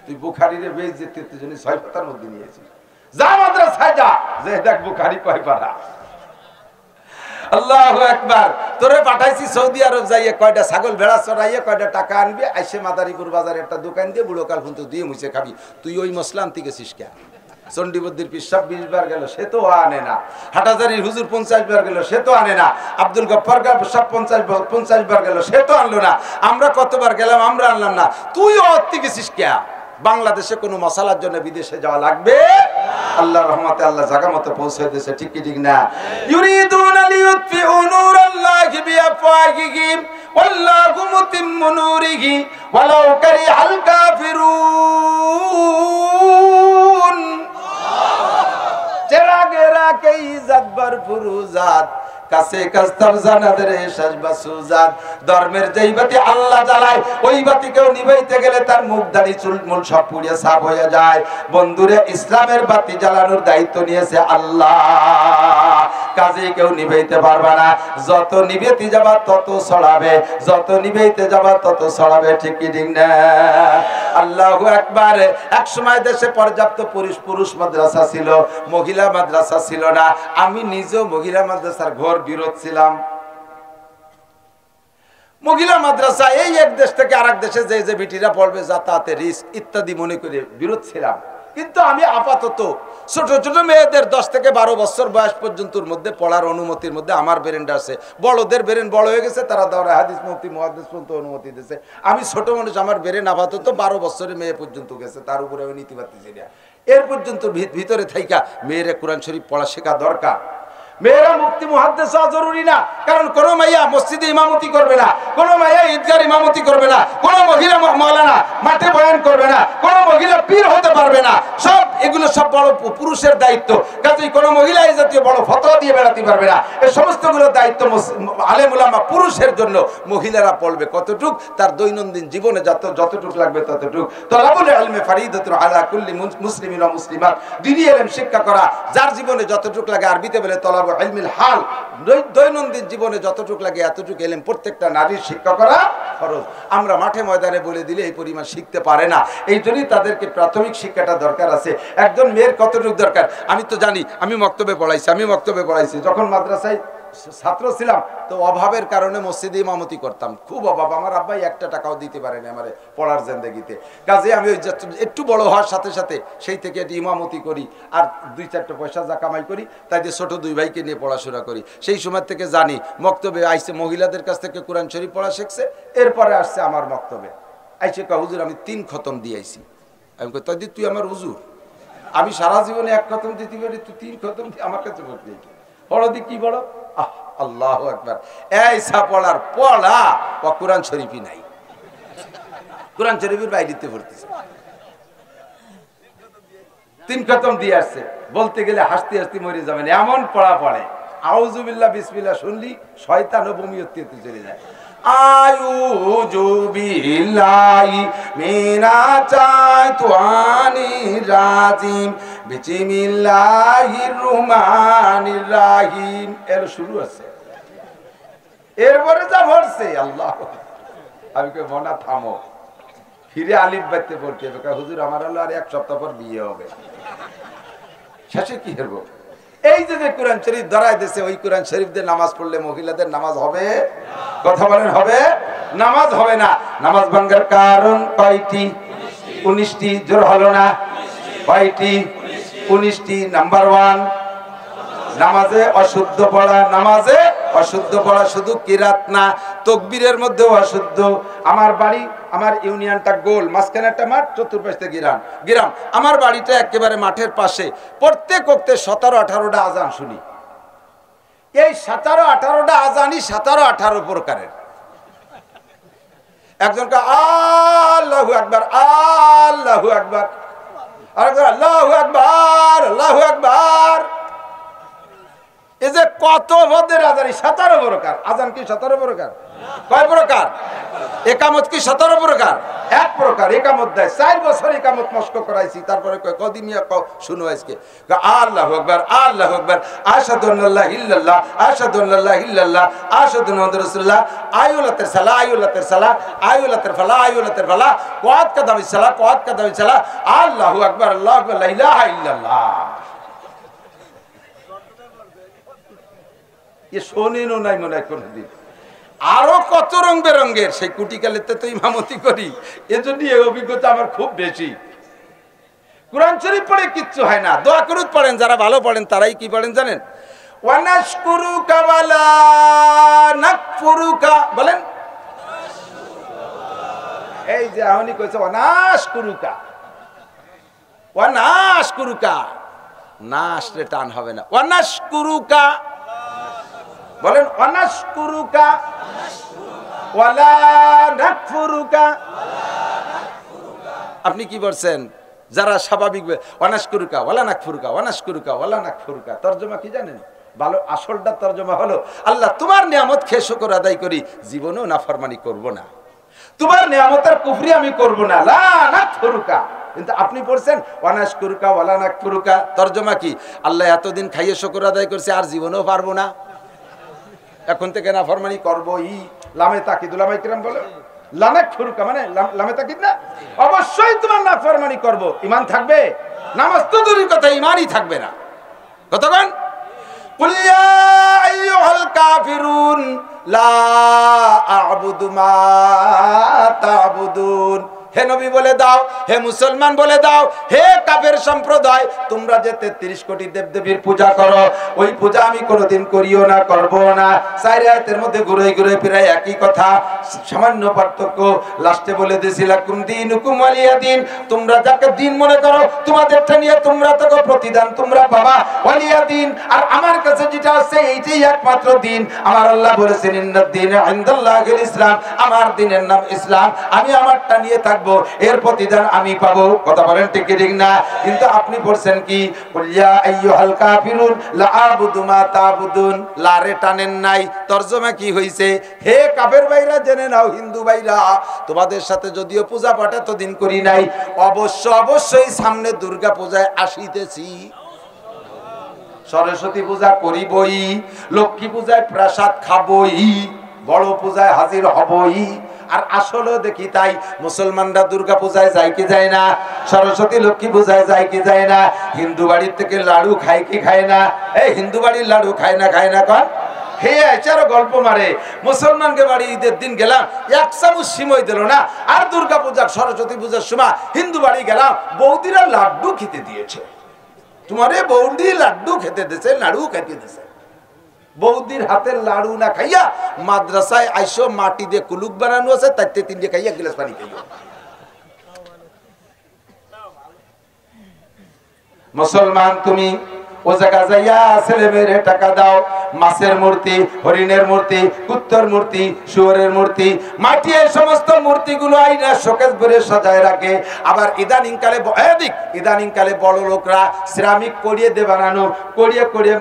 তুই বুখারিরে বেশ যেতে 6 পাতার মধ্যে নিয়েছিস। যা মাদ্রাসায় যা, যে দেখ বুখারি কয় পারা। আল্লাহু আকবার। তোরে পাঠাইছি সৌদি আরব যাইয়ে কয়টা ছাগল ভেড়া চড়াইয়ে কয়টা টাকা আনবি, আইসে মাদারীপুর বাজারে একটা দোকান দিয়ে বুড়ো কাল পর্যন্ত দিয়ে মুছে খাবি। তুই ওই মসলা আনতে গেছিস কে? চন্ডীবদ্দির পিসাব 20 বার গেল, সে তো আনে না। হাটাজারির হুজুর 50 বার গেল, সে তো আনে না। আব্দুল গফফার সব 50 বার গেল, সে তো আনলো না। আমরা কতবার গেলাম, আমরা আনলাম না। তুই অতি গেছিস কে? বাংলাদেশে কোনো মশালার জন্য বিদেশে যাওয়া লাগবে? আল্লাহর রহমতে আল্লাহ জায়গা মতো পৌঁছে দিয়েছে, ঠিক কি ঠিক না? ইউরিদুনা লিইউতফিউ নূরাল্লাহি বিআফওয়াহিহিম ওয়াল্লাহু মুতিম্মু নূরিহি ওয়ালাউ কারিহাল কাফিরুন। চেরাগেরা কে ইজ্জত বার ফুরুজাত কাছে কাস্তব জানাদের শেষ বাসুজাত। ধর্মের যেই বাতি আল্লাহ জ্বালায়, ওই বাতিকেও নিভাইতে গেলে তার মুখ দাড়ি চুল মূল সব পুড়িয়ে সাফ হয়ে যায়। বন্ধুরে, ইসলামের বাতি জ্বালানোর দায়িত্ব নিয়েছে আল্লাহ, কাজে কেউ নিভাইতে পারবে না। যত নিবেতে যাবা তত ছড়াবে, যত নিভাইতে যাবা তত ছড়াবে, ঠিক কি ঠিক না? আল্লাহু আকবার। এক সময় দেশে পর্যাপ্ত পুরুষ মাদ্রাসা ছিল, মহিলা মাদ্রাসা ছিল না। আমি নিজেও মহিলা মাদ্রাসার ঘর বিরোধ ছিলাম। মহিলা মাদ্রাসা এই এক দেশ থেকে আরেক দেশে যে বিটিরা পড়বে যাতায়াতে রিস্ক ইত্যাদি মনে করে বিরোধ ছিলাম। কিন্তু আমি আপাতত ছোট ছোট মেয়েদের 10 থেকে 12 বছর বয়স পর্যন্তর মধ্যে পড়ার অনুমতির মধ্যে আমার ব্রেনটা আছে। বড়দের ব্রেন বড় হয়ে গেছে, তারা দাওরা হাদিস মুফতি মুহাদ্দিস পর্যন্ত অনুমতি দিয়েছে। আমি ছোট মানুষ, আমার ব্রেন আপাতত 12 বছরের মেয়ে পর্যন্ত গেছে, তার উপরে আমি নীতি পাচ্ছি না। এর পর্যন্ত ভিতরে থাইকা মেয়েরা কোরআন শরীফ পড়া শেখা দরকার। মেয়েরা মুফতি মুহাদ্দিস হওয়া জরুরি না, কারণ কোন মাইয়া মসজিদে ইমামতি করবে না, কোন মাইয়া ঈদগাহ ইমামতি করবে না, কোন মহিলা মাওলানা মাঠে বয়ান করবে না, কোন মহিলা পীর হতে পারবে না। সব এগুলো সব বড় পুরুষের দায়িত্ব। কাজেই কোন মহিলা এই জাতীয় বড় ফতোয়া দিয়ে বেড়াতে পারবে না। এই সমস্তগুলো দায়িত্ব আলেম উলামা পুরুষের জন্য। মহিলারা পড়বে কতটুক, তার দৈনন্দিন জীবনে যতটুক লাগবে ততটুক। তলাবুল ইলমি ফরিদাতুন আলা কুল্লি মুসলিমিন ওয়া মুসলিমাত। দ্বীনি ইলম শিক্ষা করা যার জীবনে যতটুক লাগে, আরবিতে বলে তলাবুল ইলমিল হাল, দৈনন্দিন জীবনে যতটুক লাগে এতটুক ইলম প্রত্যেকটা নারীর শিক্ষা করা ফরজ। আমরা মাঠে ময়দানে বলে দিলে এই পরিমাণ শিখতে পারে না। এই জন্যই তাদেরকে প্রাথমিক শিক্ষাটা দরকার আছে। একজন মেয়ের কতটুক দরকার আমি তো জানি। আমি মক্তবে পড়াইছি। যখন মাদ্রাসায় ছাত্র ছিলাম তো অভাবের কারণে মসজিদে ইমামতি করতাম, খুব অভাব। আমার আব্বাই 1 টাকাও দিতে পারেনি আমার পড়ার জিন্দেগিতে। কাজে আমি ওই একটু বড় হওয়ার সাথে সাথে সেই থেকে একটি ইমামতি করি, আর 2-4 পয়সা যা কামাই করি তাই দিয়ে ছোট 2 ভাইকে নিয়ে পড়াশোনা করি। সেই সময় থেকে জানি মক্তবে আইসে মহিলাদের কাছ থেকে কোরআন শরীফ পড়া শিখছে। এরপরে আসছে আমার মক্তবে আইসে কয়, হুজুর আমি 3 খতম দিয়ে আইছি। আমি কই, তাই তুই আমার হুজুর, আমি সারা জীবনে 1 খতম দিতে পারি, তুই 3 খতম আমার কাছে পড়তে। হলদি কি বড়, আল্লাহু আকবার। এই সাপড়ার পড়া ও কোরআন শরীফই নাই, কোরআন শরীফের বাইরেতে পড়তেছে, 3 খতম দিয়ে আসছে, বলতে গেলে হাসতে হাসতে মরে যাবেন এমন পড়া পড়ে। আউযুবিল্লাহ বিসমিল্লাহ শুনলি শয়তান ও বমিয়তে চলে যায়। আউযু বিল্লাহি মিনাশ শাইতানির রাজিম বিসমিল্লাহির রহমানির রহিম এর শুরু আছে, এরপরে যা পড়ছে আল্লাহ। আমি কই মনা থামো, ফিরে আলিফ বাইতে পড়তে হবে। হুজুর আমার হলো আর 1 সপ্তাহ পর বিয়ে হবে, শেষে কি করবো? এই যে কোরআন শরীফ ধরাই দিয়েছে, ওই কোরআন শরীফ দিয়ে নামাজ পড়লে মহিলাদের নামাজ হবে? কথা বলেন হবে? নামাজ হবে না। নামাজ ভাঙ্গার কারণ কয়টি? 19টি। জোর হলো না? কয়টি? 19টি। নাম্বার 1 নামাজে অশুদ্ধ পড়া। নামাজে অশুদ্ধ পড়া শুধু কিরাত না, তাকবীরের মধ্যেও অশুদ্ধ। আমার বাড়ি, আমার ইউনিয়নটা গোল, মাঝখানে একটা মাঠ, চতুর্পাশে গ্রাম। আমার বাড়িটা একেবারে মাঠের পাশে। প্রত্যেক ওয়াক্তে 17-18টা আজান শুনি। এই 17-18টা আজানই 17-18 প্রকারের। একজনকে আল্লাহু আকবার, আল্লাহু আকবার, আরেকজন আল্লাহু আকবার, আল্লাহু আকবার। এই যে কত ভদ্রের আজানি, 17 প্রকার। আজান কি 17 প্রকার? কয় প্রকার? একামত কি 17 প্রকার? 1 প্রকার। একামত দেয়। 4 বছর একামত মস্ক করাইছি, তারপরে কয় কদিমিয়া শুনো আজকে আল্লাহু আকবার, আল্লাহু আকবার, আশহাদু আল্লা ইলাহা ইল্লাল্লাহ, আশহাদু আল্লা ইলাহা ইল্লাল্লাহ, আশহাদু আন্না মুহাম্মাদুর রাসূলুল্লাহ, আইউলাতের সালাহ, আইউলাতের সালাহ, আইউলাতের ফালাহ, আইউলাতের ফালাহ, কোয়াত কাদামিস সালাহ, কোয়াত কাদামিস সালাহ, আল্লাহু আকবার, আল্লাহু আকবার, লা ইলাহা ইল্লাল্লাহ। এ শোনেনও নাই মনে হয় কোনদিন। আরো কত রং বেরঙ্গের, সেই কুটিকালেতে তো ইমামতি করি, এজন্য এই অভিজ্ঞতা আমার খুব বেশি। কোরআন শরীফ পড়ে কিচ্ছু হয় না। দোয়া করুত পড়েন, যারা ভালো পড়েন তারাই কি পড়েন জানেন? ওয়ানাশকুরুকা ওয়ালা নাকফুরুকা, বলেন। এই যে আহনি কইছে ওয়ানাশকুরুকা, ওয়ানাশকুরুকা, না আসলে টান হবে না। ওয়ানাশকুরুকা বলেন, ওয়ানাশকুরুকা ওয়ালা নাকফুরুকা। আপনি কি বলছেন? যারা স্বাভাবিক ওয়ানাশকুরুকা ওয়ালা নাকফুরুকা, ওয়ানাশকুরুকা ওয়ালা নাকফুরুকা, তরজমা কি জানেন? ভালো আসলটা তরজমা হলো, আল্লাহ তোমার নিয়ামত খেয়ে শুকর আদায় করি, জীবনেও নাফরমানি করব না, তোমার নিয়ামতের কুফরি আমি করব না, লা নাকফুরুকা। কিন্তু আপনি পড়ছেন ওয়ানাশকুরুকা ওয়ালা নাকফুরুকা, তরজমা কি? আল্লাহ এতদিন খাইয়ে শুকর আদায় করছে, আর জীবনেও পারবো না, এখন থেকে নাফরমানি করবই। লামে তাকিদ, লামে কিরাম বলে লানাক ফুরুকা, মানে লামে তাকিদ না, অবশ্যই তোমার নাফরমানি করব। ঈমান থাকবে? নামাজ তো দূরের কথা, ঈমানই থাকবে না। কতক্ষণ? কুল ইয়া আইয়ুহাল কাফিরুন লা আ'বুদু মা তা'বুদুন। হে নবী বলে দাও, হে মুসলমান বলে দাও, হে কাফের সম্প্রদায়, তোমরা যে 33 কোটি দেবদেবীর পূজা করো, ওই পূজা আমি কোনোদিন করিও না, করবো না। 4 আয়াতের মধ্যে ঘুরে ঘুরে প্রায় একই কথা, সামান্য পার্থক্য। লাস্টে বলে দিয়েছিলাম কুম দীনুকুম ওয়ালিয়া দিন, তোমরা যাকে দিন মনে করো তোমাদেরটা নিয়ে তোমরা তো প্রতিদান তোমরা পাবা, ওয়ালিয়া দিন। আর আমার কাছে যেটা আছে এইটাই একমাত্র দিন। আমার আল্লাহ বলেছেন ইন্নাদ দীনা ইনদাল্লাহিল ইসলাম, আমার দিনের নাম ইসলাম, আমি আমারটা নিয়ে থাকবো, এর প্রতিদান আমি পাবো। কথা বলেন ঠিক কি ঠিক না? কিন্তু আপনি বলছেন কি কুল ইয়া আইয়ুহাল কাফিরুন লা আ'বুদু মা তা'বুদুন, লারে টানেন নাই। তরজমা কি হইছে? হে কাফের ভাইরা জেনে নাও, হিন্দু ভাইরা, তোমাদের সাথে যদিও পূজা পাঠ এতদিন করি নাই, অবশ্যই সামনে দুর্গা পূজায় আসিতেছি, সরস্বতী পূজা করিবই, লক্ষ্মী পূজায় প্রসাদ খাবই, বড় পূজায় হাজির হবই। আর আসলে দেখি তাই, মুসলমানরা দুর্গা পূজায় যায় কি যায় না? সরস্বতী লক্ষ্মী পূজায় যায় কি যায় না? হিন্দু বাড়ির থেকে লাড়ু খায় কি খায় না? এই হিন্দু বাড়ির লাড়ু খায় না, খায় না কন? হে আচারো গল্প মারে। মুসলমানকে বাড়ি ঈদের দিন গেলাম, 1 চামচ সিমই দিল না। আর দুর্গা পূজা সরস্বতী পূজার সময় হিন্দু বাড়ি গেলাম, বৌদিরা লাড্ডু খেতে দিয়েছে। তোমারে বৌদি লাড্ডু খেতে দিয়েছে, লাড়ু খেতে দিয়েছে। বৌদির হাতের লাড়ু না খাইয়া মাদ্রাসায় আইসো, মাটি দিয়ে কুলুক বানানো আছে, তাইতে 3টে খাইয়া গ্লাস পানি খাইয়া। মুসলমান তুমি ও জায়গা যাইয়া ছেলে মেয়েরে টাকা দাও, মাছের মূর্তি, হরিণের মূর্তি, কুত্তর মূর্তি, শুয়োরের মূর্তি, মাটি, এই সমস্ত মূর্তিগুলো আইনা শোকেস ভরে সাজায় রাখে। আবার ইদানিংকালে বড় লোকরা সিরামিক করিয়ে দিয়ে বানানো,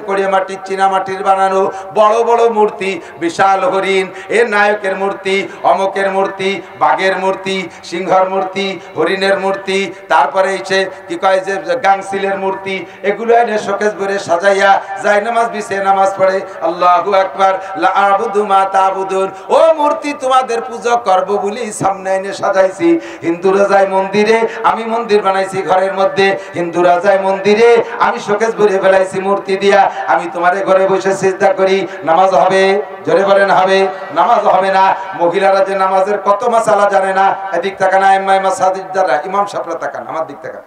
করিয়ে মাটির, চীনা মাটির বানানো বড় বড় মূর্তি, বিশাল হরিণ, এর নায়কের মূর্তি, অমকের মূর্তি, বাঘের মূর্তি, সিংহর মূর্তি, হরিণের মূর্তি, তারপরে এসে কি কয় যে গাংসিলের মূর্তি, এগুলো এনে শোকেস ভরে সাজাইয়া যায় নামাজ বিছে নামাজ পড়ে। আল্লাহু আকবার, লা আবুদু মা তাবুদুন, ও মূর্তি তোমাদের পূজা করব বলি সামনে এনে সাজাইছি। হিন্দুরা যায় মন্দিরে, আমি মন্দির বানাইছি ঘরের মধ্যে। হিন্দুরা যায় মন্দিরে, আমি শোকেস ভরে ফেলাইছি মূর্তি দিয়া। আমি তোমারে ঘরে বসে সিজদা করি, নামাজ হবে? জোরে বলেন হবে? নামাজ হবে না। মহিলারা যে নামাজের কত মাসালা জানে না, এদিক তাকান, আইম্মাই মাসাজিদ যারা, ইমাম সাহেবরা তাকান, আমার দিক তাকান।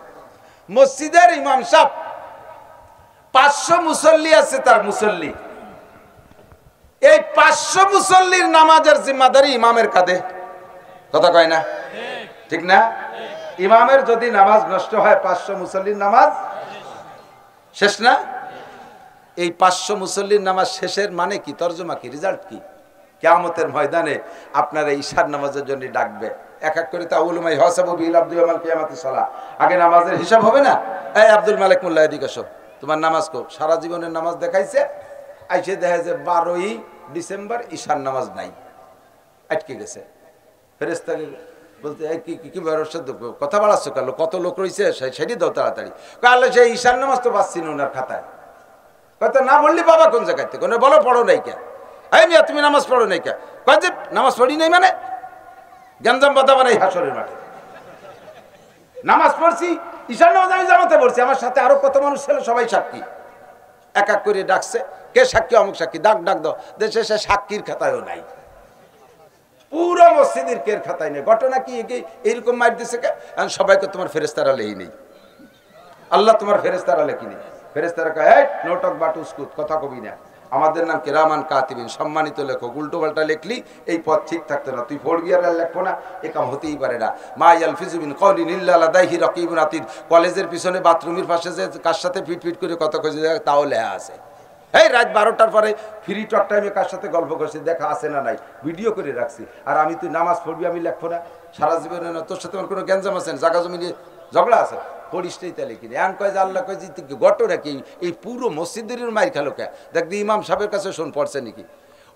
মসজিদের ইমাম সাহেব 500 মুসল্লি আছে, তার মুসল্লি, এই 500 মুসল্লির নামাজের জিম্মাদারি ইমামের কাঁধে। কথা কয় না? ঠিক না? ইমামের যদি নামাজ নষ্ট হয় 500 মুসল্লির নামাজ শেষ না? এই 500 মুসল্লির নামাজ শেষের মানে কি, তরজমা কি, রেজাল্ট কি? কিয়ামতের ময়দানে আপনারা ঈশার নামাজের জন্য ডাকবে, এক এক করে তাউলুমাই হাসাবু বিল আব্দুল মাল কিয়ামতি সালাহ। আগে নামাজের হিসাব হবে না? এই আব্দুল মালিক মোল্লা এদিকে আসো, তোমার নামাজ কো? সারা জীবনের নামাজ দেখাইছে, আইসে দেখা যে 12ই ডিসেম্বর ঈশার নামাজ নাই, আটকে গেছে। ফেরেশতাকে বলতে কি কথা বাড়াচ্ছ কাল, কত লোক রয়েছে সেটি দাও তাড়াতাড়ি। কালে সেই ঈশার নামাজ তো পাচ্ছি না ওনার খাতায়। হয়তো না বললি বাবা কোন জায়গায় থেকে, বলো পড়ো নাই কে? এই মিয়া তুমি নামাজ পড়ো নাই কে? কয় যে নামাজ পড়ি নাই মানে গ্যাঞ্জাম বাধা বানাই হাসরের মাঠে। নামাজ পড়ছি, ঈশার নামাজ আমি জামাতে পড়ছি, আমার সাথে আরো কত মানুষ ছিল, সবাই সাক্ষী। এক এক করে ডাকছে, কে সাক্ষী? অমুক সাক্ষী, ডাক দাও। দেশে সে সাক্ষীর খাতায়ও নাই, পুরো মসজিদের কের খাতায় নেই। ঘটনা কি এইরকম মার দিছে কে? সবাইকে তোমার ফেরেশতারা লেই নেই, আল্লাহ তোমার ফেরেশতারা লেখি নেই। ফেরেশতারা কয় এই নোটক বাটুসকুত, কথা কবি না, আমাদের নাম কিরামান কাতিবিন, সম্মানিত লেখক। উল্টো পাল্টা লেখলি এই পথ ঠিক থাকতো না, তুই ফোর গিয়ার লেখবো না, এ কাম হতেই পারে না। মা ইয়ালফিজু মিন কাওলিন ইল্লা লাদাইহি রাকিবুন আতীদ, কলেজের পিছনে বাথরুমের পাশে যে কার সাথে ফিট করে কথা কইছে তাও লেখা আছে। এই রাত 12টার পরে ফ্রি টক টাইমে কার সাথে গল্প করছি দেখা আছে না নাই, ভিডিও করে রাখছি। আর আমি তুই নামাজ পড়বি আমি লেখবো না? সারা জীবনে না তোর সাথে আমার কোনো গ্যাঞ্জাম আছে, জায়গা জমি নিয়ে ঝগড়া আছে, পড়িসটাই তাহলে কিনে এন কয় যে আল্লাহ কয় যে ঘটনা কি এই পুরো মসজিদের মাইর খেলো কে? দেখবি ইমাম সাহেবের কাছে শোন পড়ছে নাকি?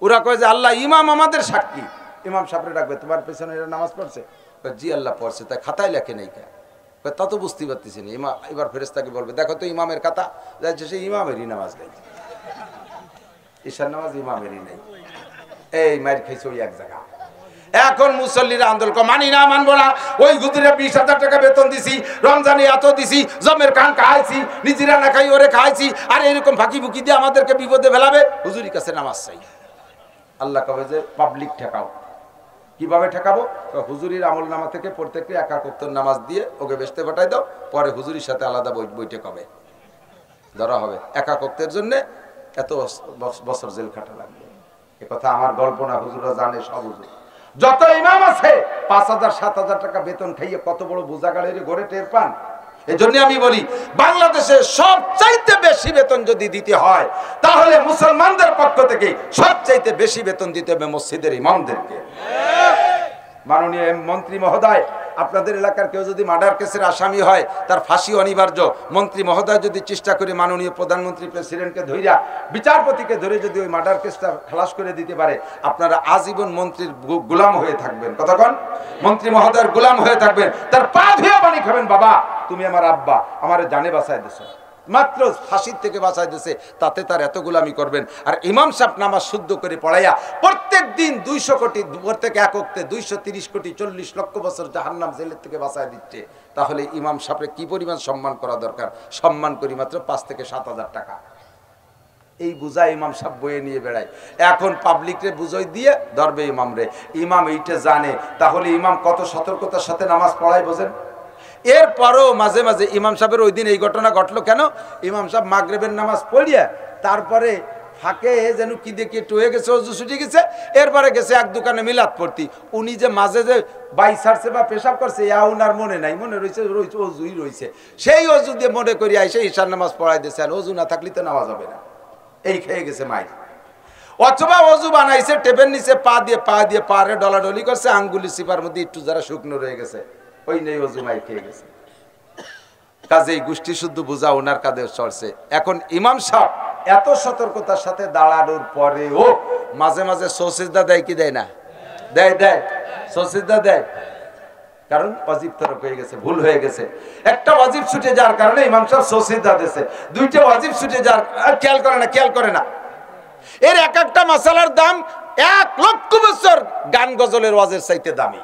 ওরা কয় যে আল্লাহ ইমাম আমাদের সাক্ষী। ইমাম সাহেবরে ডাকবে, তোমার পেছনে এরা নামাজ পড়ছে? জি আল্লাহ পড়ছে, তাই খাতায় লেখে নেই কে? তা তো বুঝতেই পারতেছি না। ইমাম এবার ফেরেশতাকে বলবে দেখো তো ইমামের খাতা, যাচ্ছে সে ইমামেরই নামাজ নেই, ঈশার নামাজ ইমামেরই নেই। এই মাইর খাইছে ওই এক জায়গা। এখন মুসল্লিরা আন্দোলন মানি না, মানবো না। ওই হুজুরে 20,000 টাকা বেতন দিছি, রমজানে এত দিছি, জমের কান খাইছি, নিজেরা না খাই ওরে খাইছি, আর এরকম ফাঁকি ফুকি দিয়ে আমাদেরকে বিপদে ফেলাবে। হুজুরির কাছে নামাজ চাই। আল্লাহ কবে যে পাবলিক ঠেকাও। কিভাবে ঠেকাবো? হুজুরির আমল নামা থেকে প্রত্যেককে একাক ওয়াক্তের নামাজ দিয়ে ওকে বেচতে পাঠাই দাও, পরে হুজুরির সাথে আলাদা বৈঠক হবে, ধরা হবে। একাক ওয়াক্তের জন্য এত বছর জেল খাটা লাগবে। এ কথা আমার গল্প না, হুজুরা জানে সব। হুজুর যত ইমাম আছে 5,000 7,000 টাকা বেতন খাইয়ে কত বড় বোঝাগাড়ের ঘরে টের পান। এই জন্য আমি বলি বাংলাদেশে সবচাইতে বেশি বেতন যদি দিতে হয় তাহলে মুসলমানদের পক্ষ থেকে সবচাইতে বেশি বেতন দিতে হবে মসজিদের ইমামদেরকে। মাননীয় মন্ত্রী মহোদয়, আপনাদের এলাকার কেউ যদি মার্ডার কেসের আসামি হয় তার ফাঁসি অনিবার্য। মন্ত্রী মহোদয় যদি চেষ্টা করে মাননীয় প্রধানমন্ত্রী প্রেসিডেন্টকে ধইরা বিচারপতিকে ধরে যদি ওই মার্ডার কেসটা খালাস করে দিতে পারে, আপনারা আজীবন মন্ত্রীর গোলাম হয়ে থাকবেন। কতক্ষণ মন্ত্রী মহোদয়ের গোলাম হয়ে থাকবেন, তার পা ধুয়ে পানি খাবেন। বাবা তুমি আমার আব্বা, আমার জানে বাঁচায় দিছো, মাত্র ফাঁসির থেকে বাঁচাই দিয়েছে, তাতে তার এত গোলামি করবেন। আর ইমাম সাহেব নামাজ শুদ্ধ করে পড়াইয়া প্রত্যেক দিন 200 কোটি, প্রত্যেক এক ওয়াক্তে 230 কোটি 40 লক্ষ বছর জাহান্নাম জেলের থেকে বাঁচাই দিচ্ছে, তাহলে ইমাম সাহেবের কি পরিমাণ সম্মান করা দরকার? সম্মান করি মাত্র 5 থেকে 7,000 টাকা। এই বুঝায় ইমাম সাহেব বয়ে নিয়ে বেড়ায়। এখন পাবলিকরে বুঝাই দিয়ে ধরবে ইমাম রে। ইমাম এইটা জানে, তাহলে ইমাম কত সতর্কতার সাথে নামাজ পড়ায় বোঝেন। এরপরও মাঝে মাঝে ইমাম সাহেবের ওই দিন এই ঘটনা ঘটলো কেন? ইমাম সাহেব মাগরিবের নামাজ পড়িয়া তারপরে ফাঁকে যেন কি দেখে একটু হয়ে গেছে, অজু ছুটে গেছে, এরপরে গেছে এক দোকানে মিলাদ পড়তি। উনি যে মাঝে যে বাই ছাড়ছে বা পেশাব করছে ইয়া উনার মনে নাই, মনে রয়েছে অজুই রয়েছে। সেই অজু দিয়ে মনে করি আইসে ঈশার নামাজ পড়াই দিয়েছে, আর অজু না থাকলে তো নামাজ হবে না। এই খেয়ে গেছে মাইর। অথবা অজু বানাইছে, টেপের নিচে পা দিয়ে পারে ডলাডলি করছে, আঙ্গুলি সিপার মধ্যে একটু যারা শুকনো রয়ে গেছে, ওই নেই অজু, মাইর খেয়ে গেছে। কাজেই গোষ্ঠী শুদ্ধ বোঝা ওনার কাঁধে চড়ছে। এখন ইমাম সাহেব এত সতর্কতার সাথে দাঁড়ানোর পরেও মাঝে মাঝে সসিজদা দেয় কি দেয় না? দেয় সসিজদা দেয়, কারণ ওয়াজিব তরক হয়ে গেছে, ভুল হয়ে গেছে। একটা ওয়াজিব ছুটে যাওয়ার কারণে ইমাম সাহেব সসিজদা দিয়েছে, দুইটা ওয়াজিব ছুটে যাওয়ার খেয়াল করে না। এর এক একটা মাসালার দাম 1 লক্ষ বছর গান গজলের ওয়াজের চাইতে দামি।